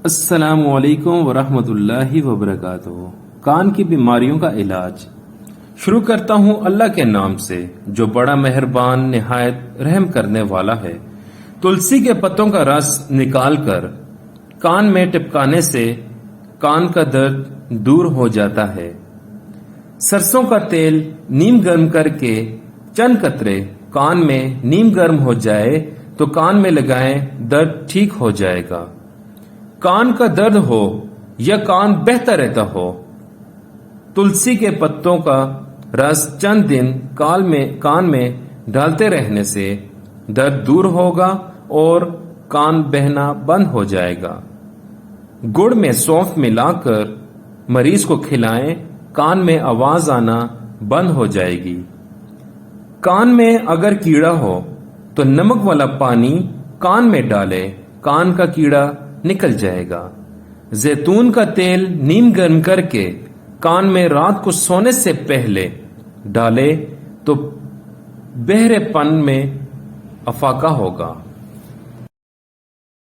السلام علیکم ورحمۃ اللہ وبرکاتہ۔ کان کی بیماریوں کا علاج شروع کرتا ہوں اللہ کے نام سے جو بڑا مہربان نہایت رحم کرنے والا ہے۔ تلسی کے پتوں کا رس نکال کر کان میں ٹپکانے سے کان کا درد دور ہو جاتا ہے۔ سرسوں کا تیل نیم گرم کر کے چند قطرے کان میں نیم گرم ہو جائے تو کان میں لگائیں، درد ٹھیک ہو جائے گا۔ کان کا درد ہو یا کان بہتا رہتا ہو، تلسی کے پتوں کا رس چند دن کان میں ڈالتے رہنے سے درد دور ہوگا اور کان بہنا بند ہو جائے گا۔ گڑ میں سونف ملا کر مریض کو کھلائیں، کان میں آواز آنا بند ہو جائے گی۔ کان میں اگر کیڑا ہو تو نمک والا پانی کان میں ڈالے، کان کا کیڑا نکل جائے گا۔ زیتون کا تیل نیم گرم کر کے کان میں رات کو سونے سے پہلے ڈالے تو بہرے پن میں افاقہ ہوگا۔